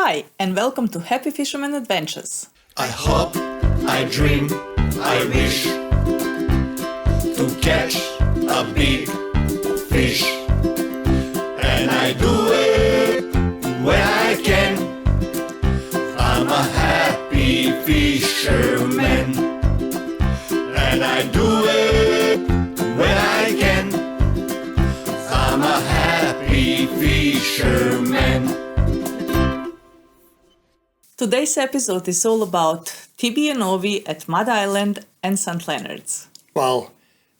Hi, and welcome to Happy Fisherman Adventures. I hope, I dream, I wish to catch a big fish, and I do it when I can. I'm a happy fisherman, and I do it when I can. I'm a happy fisherman. Today's episode is all about TB and Ovi at Mud Island and St Leonards. Well,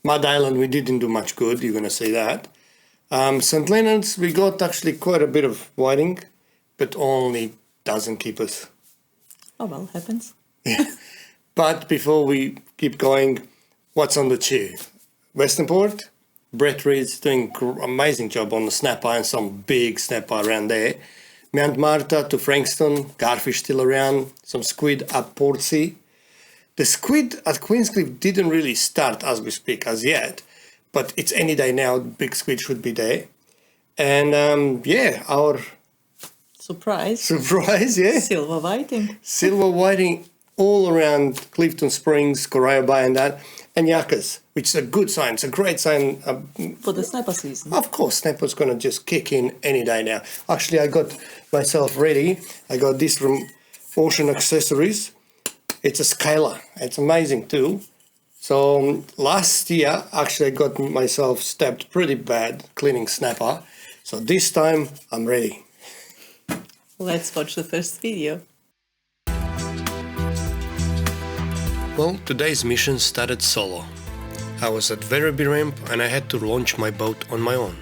Mud Island, we didn't do much good, you're going to say that. St Leonards, we got actually quite a bit of whiting, but only doesn't keep us. Oh well, happens. But before we keep going, what's on the chew? Westernport, Brett Reed's doing amazing job on the snapper and some big snapper around there. Mount Martha to Frankston, garfish still around, some squid at Portsea. The squid at Queenscliff didn't really start as we speak as yet, but it's any day now, big squid should be there. And our Surprise, yeah. silver whiting. Silver whiting all around Clifton Springs, Corio Bay and that, and yakas, which is a good sign. It's a great sign. For the snapper season. Of course, snapper's going to just kick in any day now. Actually, I got myself ready. I got this from Ocean Accessories. It's a scaler. It's amazing too. So last year, actually, I got myself stabbed pretty bad cleaning snapper. So this time, I'm ready. Let's watch the first video. Well, today's mission started solo. I was at Werribee Ramp and I had to launch my boat on my own.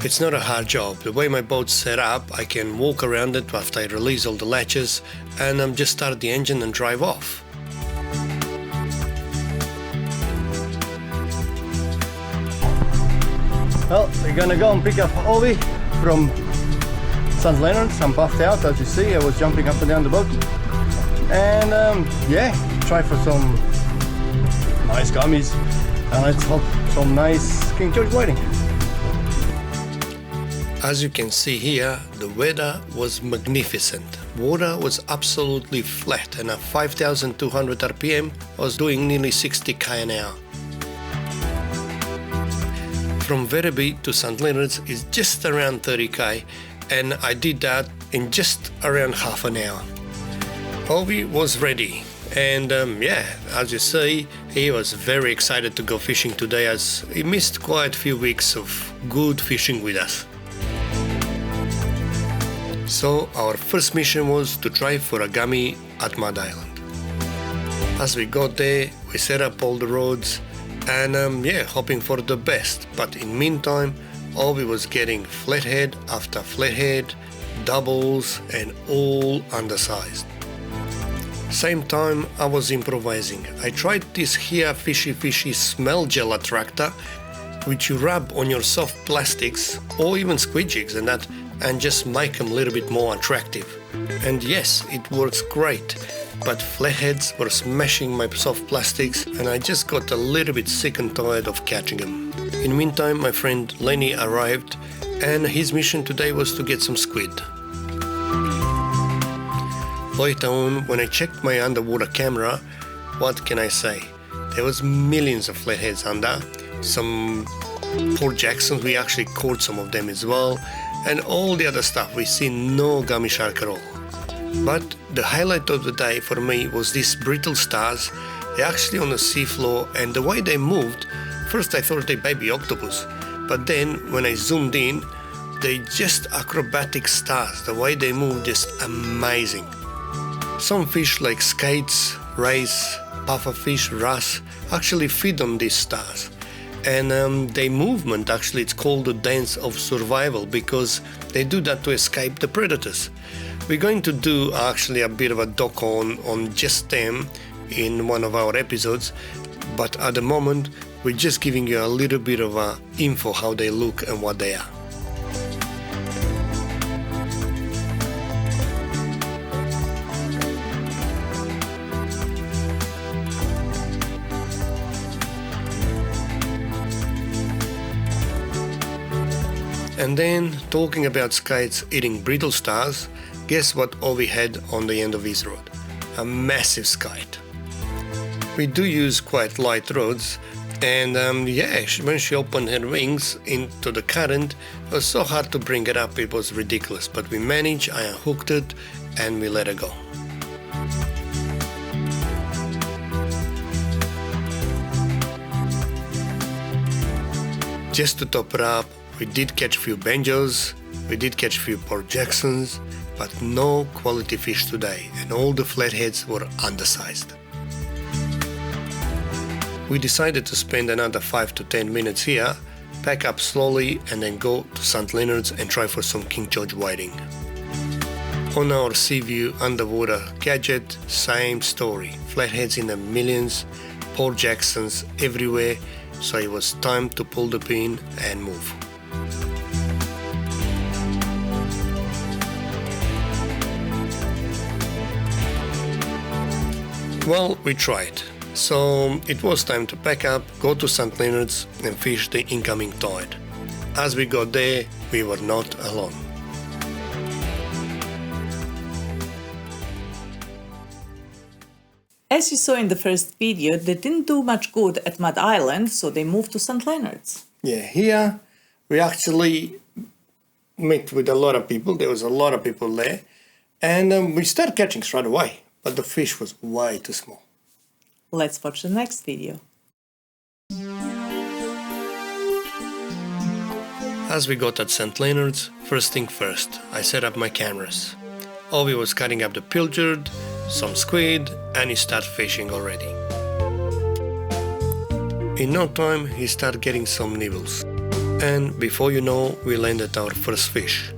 It's not a hard job. The way my boat's set up, I can walk around it after I release all the latches and just start the engine and drive off. Well, we're gonna go and pick up Ovi from St Leonards. I'm puffed out, as you see. I was jumping up and down the boat. And try for some nice gummies. And let's hope some nice King George whiting. As you can see here, the weather was magnificent. Water was absolutely flat and at 5,200 RPM I was doing nearly 60 km an hour. From Werribee to St Leonards is just around 30 km and I did that in just around half an hour. Ovi was ready. And as you see, he was very excited to go fishing today as he missed quite a few weeks of good fishing with us. So our first mission was to try for a gummy at Mud Island. As we got there, we set up all the rods and hoping for the best. But in meantime, Ovi was getting flathead after flathead, doubles and all undersized. Same time I was improvising. I tried this here fishy smell gel attractor which you rub on your soft plastics or even squid jigs and that and just make them a little bit more attractive. And yes, it works great, but flatheads were smashing my soft plastics and I just got a little bit sick and tired of catching them. In the meantime, my friend Lenny arrived and his mission today was to get some squid. Later on, when I checked my underwater camera, what can I say? There was millions of flatheads under, some Port Jacksons, we actually caught some of them as well, and all the other stuff, we see no gummy shark at all. But the highlight of the day for me was these brittle stars. They're actually on the seafloor and the way they moved, first I thought they baby octopus, but then when I zoomed in, they just acrobatic stars. The way they move, just amazing. Some fish like skates, rays, pufferfish, wrasse actually feed on these stars. And their movement, actually, it's called the dance of survival because they do that to escape the predators. We're going to do actually a bit of a doc on just them in one of our episodes, but at the moment, we're just giving you a little bit of info how they look and what they are. And then, talking about skates eating brittle stars, guess what Ovi had on the end of his rod? A massive skite. We do use quite light rods, and when she opened her wings into the current, it was so hard to bring it up, it was ridiculous. But we managed, I unhooked it, and we let her go. Just to top it up, we did catch a few banjos, we did catch a few Port Jacksons, but no quality fish today, and all the flatheads were undersized. We decided to spend another 5 to 10 minutes here, pack up slowly, and then go to St Leonards and try for some King George whiting. On our Seaview underwater gadget, same story. Flatheads in the millions, Port Jacksons everywhere, so it was time to pull the pin and move. Well, we tried. So it was time to pack up, go to St Leonards and fish the incoming tide. As we got there, we were not alone. As you saw in the first video, they didn't do much good at Mud Island, so they moved to St Leonards. Yeah, here we actually met with a lot of people. There was a lot of people there, and we started catching straight away, but the fish was way too small. Let's watch the next video. As we got at St Leonards, first thing first, I set up my cameras. Ovi was cutting up the pilchard, some squid, and he started fishing already. In no time, he started getting some nibbles. And before you know, we landed our first fish.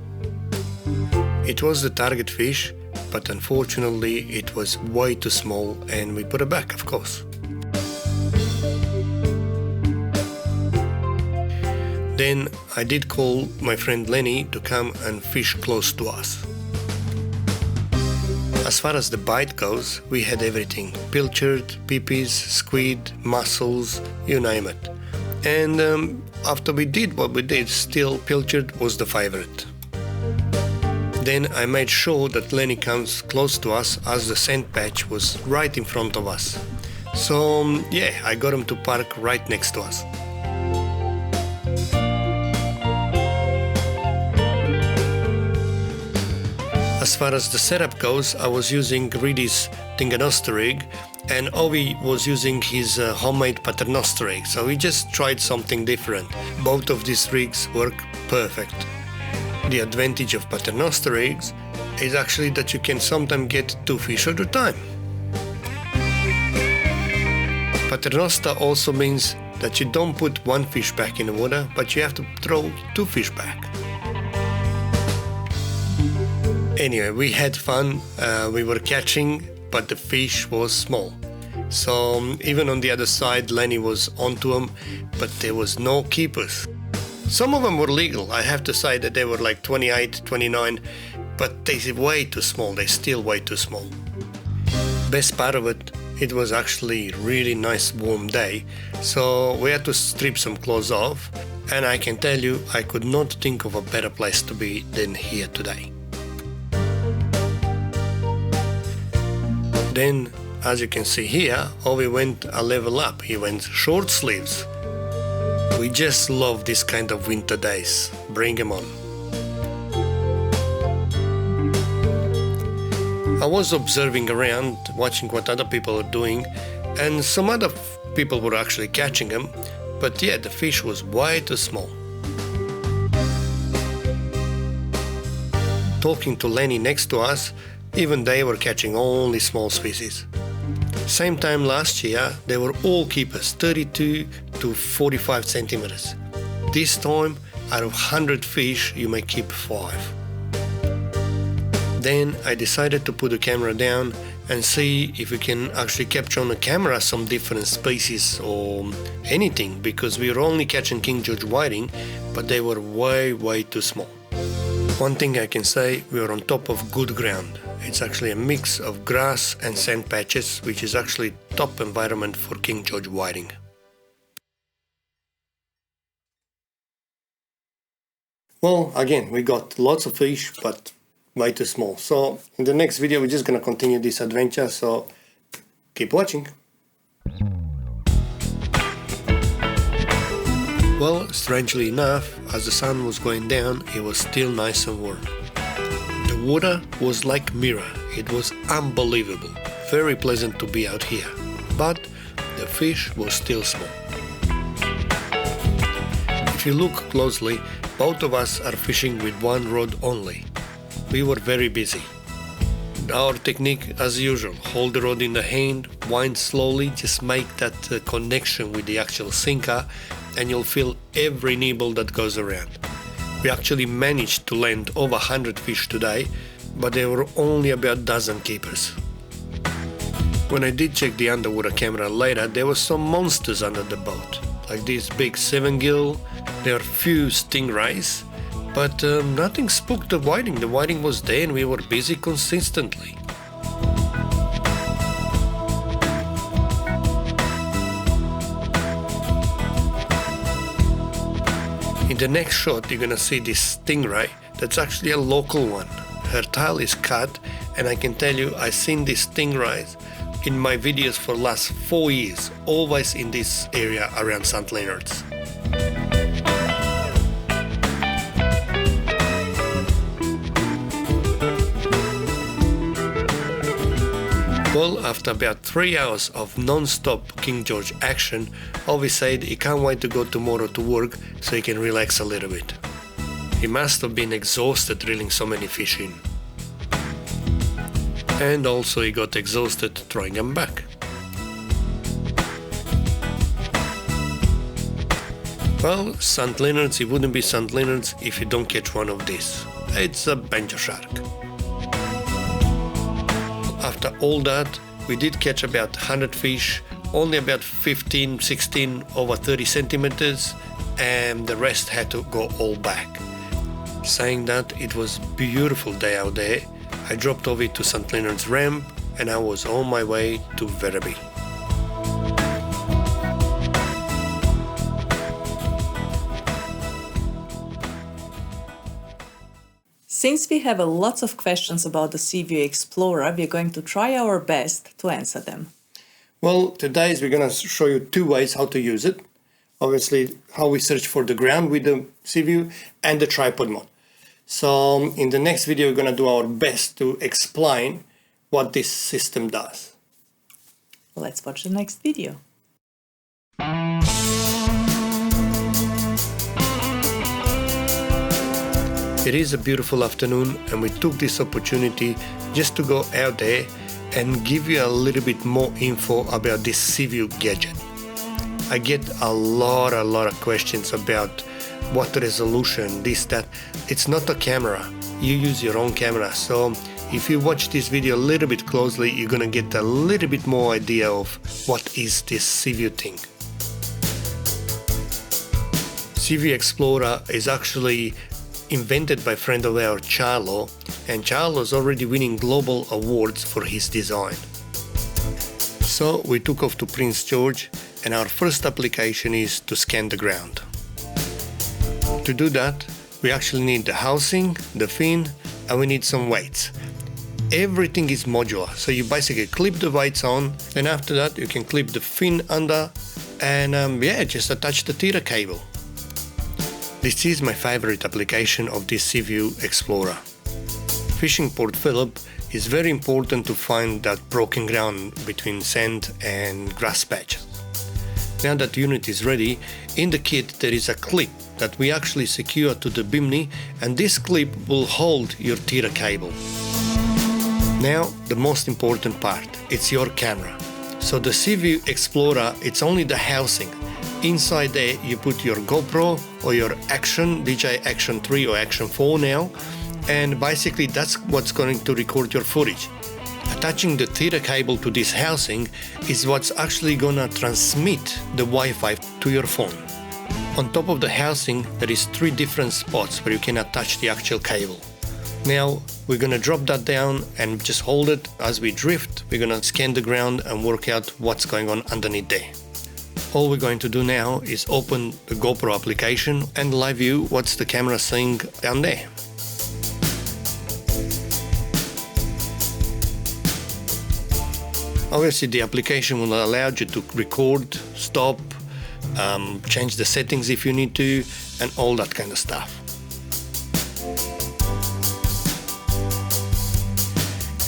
It was the target fish, but unfortunately it was way too small and we put it back, of course. Then I did call my friend Lenny to come and fish close to us. As far as the bite goes, we had everything: pilchard, pippies, squid, mussels, you name it. And after we did what we did, still pilchard was the favorite. Then I made sure that Lenny comes close to us as the sand patch was right in front of us. So I got him to park right next to us. As far as the setup goes, I was using Reedy's Tinganosta rig and Ovi was using his homemade Paternoster rig, so we just tried something different. Both of these rigs work perfect. The advantage of Paternoster rigs is actually that you can sometimes get 2 fish at a time. Paternoster also means that you don't put 1 fish back in the water, but you have to throw 2 fish back. Anyway, we had fun, we were catching, but the fish was small. So even on the other side, Lenny was onto them, but there was no keepers. Some of them were legal, I have to say that they were like 28, 29, but they're way too small, they're still way too small. Best part of it, it was actually a really nice warm day, so we had to strip some clothes off, and I can tell you, I could not think of a better place to be than here today. Then, as you can see here, Ovi went a level up, he went short sleeves. We just love this kind of winter days, bring them on. I was observing around, watching what other people are doing, and some other people were actually catching them, but the fish was way too small. Talking to Lenny next to us, even they were catching only small species. Same time last year, they were all keepers, 32 to 45 centimeters. This time, out of 100 fish, you may keep 5. Then I decided to put the camera down and see if we can actually capture on the camera some different species or anything, because we were only catching King George whiting, but they were way too small. One thing I can say, we are on top of good ground. It's actually a mix of grass and sand patches, which is actually top environment for King George whiting. Well, again, we got lots of fish, but way too small. So in the next video we're just gonna continue this adventure, so keep watching. Well, strangely enough, as the sun was going down, it was still nice and warm. The water was like mirror. It was unbelievable. Very pleasant to be out here. But the fish was still small. If you look closely, both of us are fishing with one rod only. We were very busy. Our technique, as usual, hold the rod in the hand, wind slowly, just make that connection with the actual sinker, and you'll feel every nibble that goes around. We actually managed to land over 100 fish today, but there were only about a dozen keepers. When I did check the underwater camera later, there were some monsters under the boat, like this big 7-gill, there are few stingrays, but nothing spooked the whiting. The whiting was there and we were busy consistently. In the next shot you're gonna see this stingray that's actually a local one. Her tail is cut, and I can tell you I've seen these stingrays in my videos for the last 4 years, always in this area around St Leonards. Well, after about 3 hours of non-stop King George action, Ovi said he can't wait to go tomorrow to work so he can relax a little bit. He must have been exhausted reeling so many fish in. And also he got exhausted throwing them back. Well, St Leonards, it wouldn't be St Leonards if you don't catch one of these. It's a banjo shark. After all that, we did catch about 100 fish, only about 15, 16 over 30 centimeters, and the rest had to go all back. Saying that, it was a beautiful day out there. I dropped over to St Leonards ramp and I was on my way to Werribee. Since we have lots of questions about the Seaview Explorer, we're going to try our best to answer them. Well, today we're going to show you 2 ways how to use it. Obviously, how we search for the ground with the Seaview and the tripod mode. So in the next video, we're going to do our best to explain what this system does. Let's watch the next video. It is a beautiful afternoon and we took this opportunity just to go out there and give you a little bit more info about this Seaview gadget. I get a lot of questions about what resolution, this, that. It's not a camera, you use your own camera. So if you watch this video a little bit closely, you're gonna get a little bit more idea of what is this Seaview thing. Seaview Explorer is actually invented by a friend of ours, Charlo, and Charlo's already winning global awards for his design. So we took off to Prince George, and our first application is to scan the ground. To do that, we actually need the housing, the fin, and we need some weights. Everything is modular, so you basically clip the weights on, and after that you can clip the fin under, and just attach the tiller cable. This is my favorite application of this Seaview Explorer. Fishing Port Phillip is very important to find that broken ground between sand and grass patches. Now that unit is ready, in the kit there is a clip that we actually secure to the bimini, and this clip will hold your tiller cable. Now the most important part, it's your camera. So the Seaview Explorer, it's only the housing. Inside there you put your GoPro or your Action, DJI Action 3 or Action 4 now, and basically that's what's going to record your footage. Attaching the tiller cable to this housing is what's actually gonna transmit the Wi-Fi to your phone. On top of the housing there is 3 different spots where you can attach the actual cable. Now we're gonna drop that down and just hold it as we drift. We're gonna scan the ground and work out what's going on underneath there. All we're going to do now is open the GoPro application and live view what's the camera seeing down there. Obviously, the application will allow you to record, stop, change the settings if you need to, and all that kind of stuff.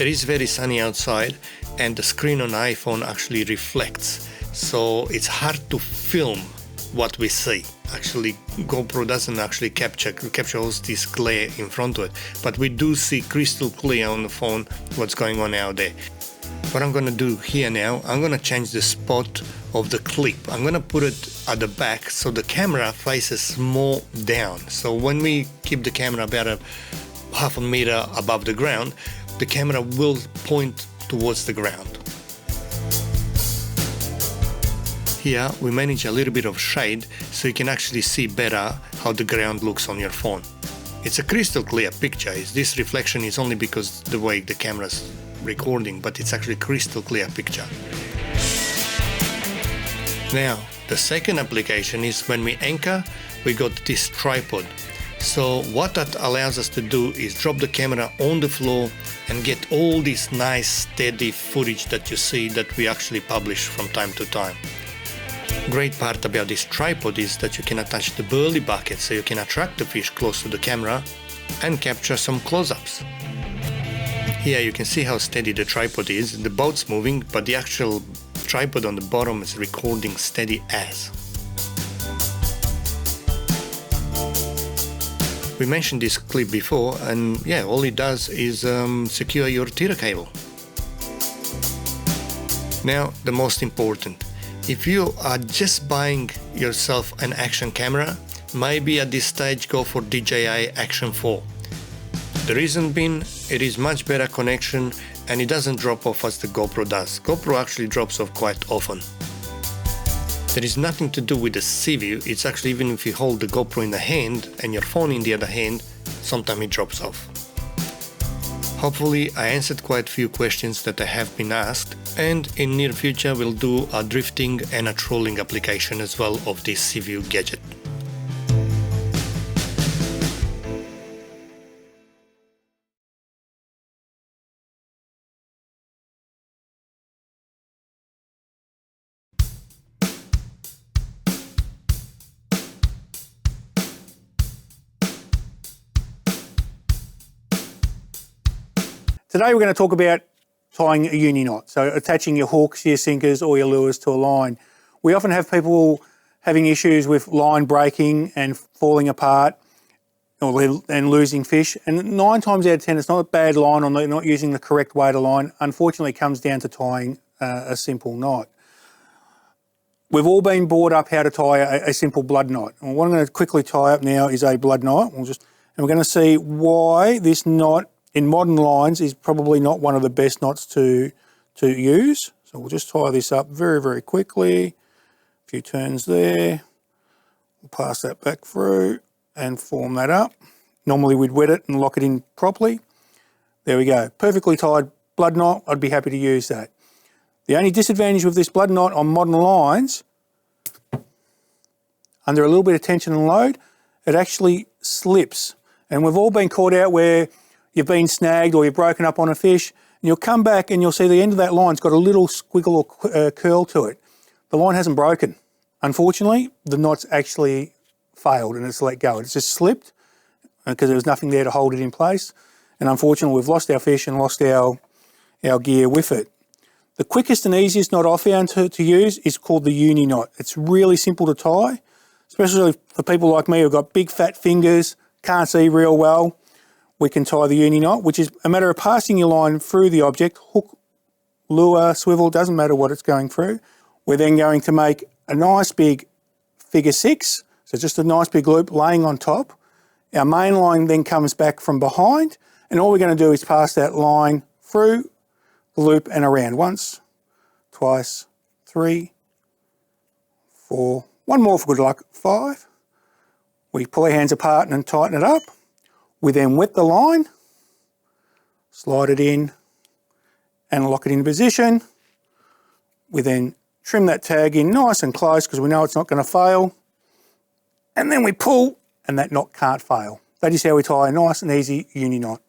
It is very sunny outside, and the screen on iPhone actually reflects, so it's hard to film what we see. Actually, GoPro doesn't actually capture all this glare in front of it, but we do see crystal clear on the phone what's going on out there. What I'm going to do here now, I'm going to change the spot of the clip. I'm going to put it at the back so the camera faces more down. So when we keep the camera about a half a meter above the ground, the camera will point towards the ground. Here we manage a little bit of shade so you can actually see better how the ground looks on your phone. It's a crystal clear picture. This reflection is only because the way the camera's recording, but it's actually crystal clear picture. Now, the second application is when we anchor, we got this tripod. So what that allows us to do is drop the camera on the floor and get all this nice steady footage that you see that we actually publish from time to time. Great part about this tripod is that you can attach the burley bucket so you can attract the fish close to the camera and capture some close-ups. Here you can see how steady the tripod is. The boat's moving, but the actual tripod on the bottom is recording steady as. We mentioned this clip before, and yeah, all it does is secure your tiller cable. Now, the most important. If you are just buying yourself an action camera, maybe at this stage go for DJI Action 4. The reason being, it is much better connection and it doesn't drop off as the GoPro does. GoPro actually drops off quite often. There is nothing to do with the Seaview. It's actually, even if you hold the GoPro in the hand and your phone in the other hand, sometimes it drops off. Hopefully I answered quite a few questions that I have been asked, and in near future we'll do a drifting and a trolling application as well of this Seaview gadget. Today we're going to talk about tying a uni knot, so attaching your hooks, your sinkers or your lures to a line. We often have people having issues with line breaking and falling apart and losing fish, and 9 times out of 10 it's not a bad line or not using the correct way to line. Unfortunately it comes down to tying a simple knot. We've all been brought up how to tie a simple blood knot, and what I'm going to quickly tie up now is a blood knot. And we're going to see why this knot in modern lines is probably not one of the best knots to use. So we'll just tie this up very, very quickly. A few turns there. We'll pass that back through and form that up. Normally we'd wet it and lock it in properly. There we go. Perfectly tied blood knot. I'd be happy to use that. The only disadvantage with this blood knot on modern lines, under a little bit of tension and load, it actually slips. And we've all been caught out where you've been snagged or you've broken up on a fish, and you'll come back and you'll see the end of that line's got a little squiggle or curl to it. The line hasn't broken. Unfortunately, the knot's actually failed and it's let go. It's just slipped because there was nothing there to hold it in place. And unfortunately, we've lost our fish and lost our gear with it. The quickest and easiest knot I found to use is called the uni knot. It's really simple to tie, especially for people like me who've got big fat fingers, can't see real well. We can tie the uni knot, which is a matter of passing your line through the object, hook, lure, swivel, doesn't matter what it's going through. We're then going to make a nice big figure 6, so just a nice big loop laying on top. Our main line then comes back from behind, and all we're going to do is pass that line through the loop and around. Once, twice, 3, 4, one more for good luck, 5. We pull our hands apart and tighten it up. We then wet the line, slide it in and lock it in position. We then trim that tag in nice and close because we know it's not going to fail. And then we pull and that knot can't fail. That is how we tie a nice and easy uni knot.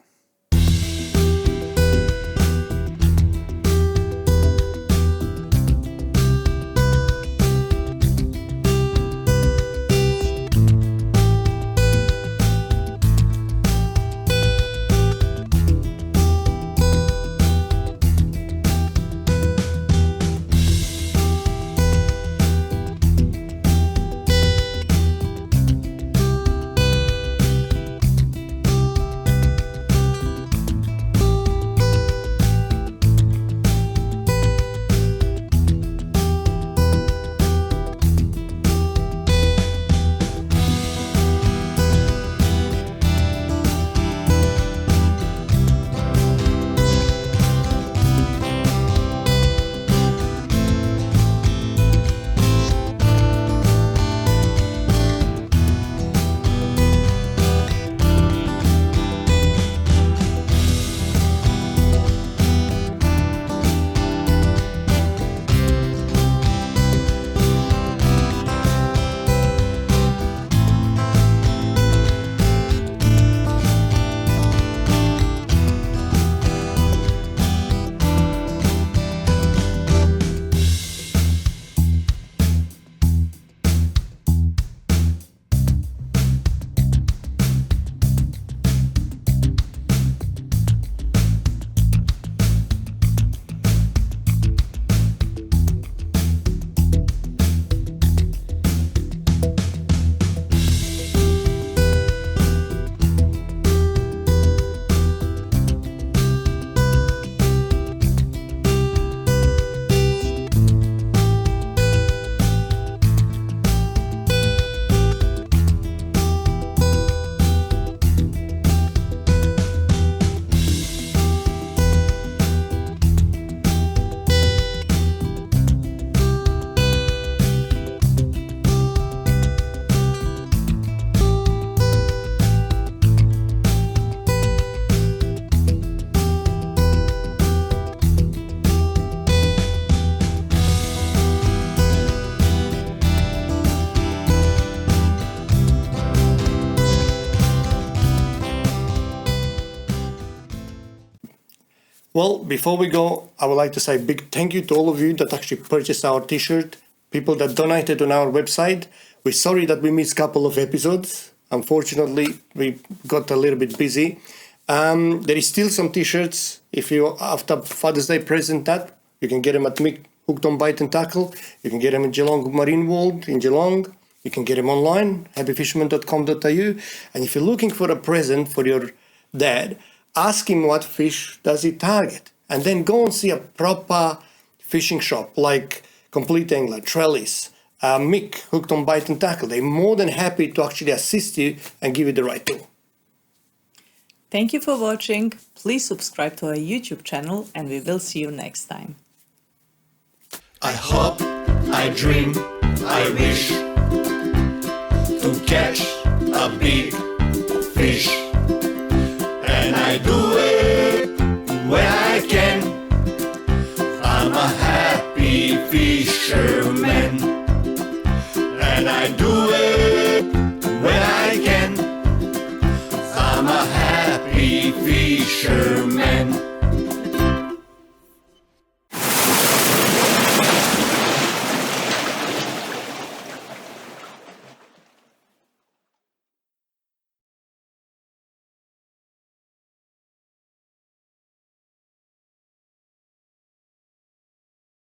Well, before we go, I would like to say a big thank you to all of you that actually purchased our t-shirt, people that donated on our website. We're sorry that we missed a couple of episodes. Unfortunately, we got a little bit busy. There is still some t-shirts. If you, after Father's Day present that, you can get them at Mick Hooked on Bite and Tackle. You can get them in Geelong Marine World in Geelong. You can get them online, happyfisherman.com.au. And if you're looking for a present for your dad, ask him what fish does he target. And then go and see a proper fishing shop like Complete Angler, Trellis, Mick, Hooked on Bite and Tackle. They're more than happy to actually assist you and give you the right tool. Thank you for watching. Please subscribe to our YouTube channel and we will see you next time. I hope, I dream, I wish to catch a big fish. And I do it when I can. I'm a happy fisherman. And I do it when I can. I'm a happy fisherman.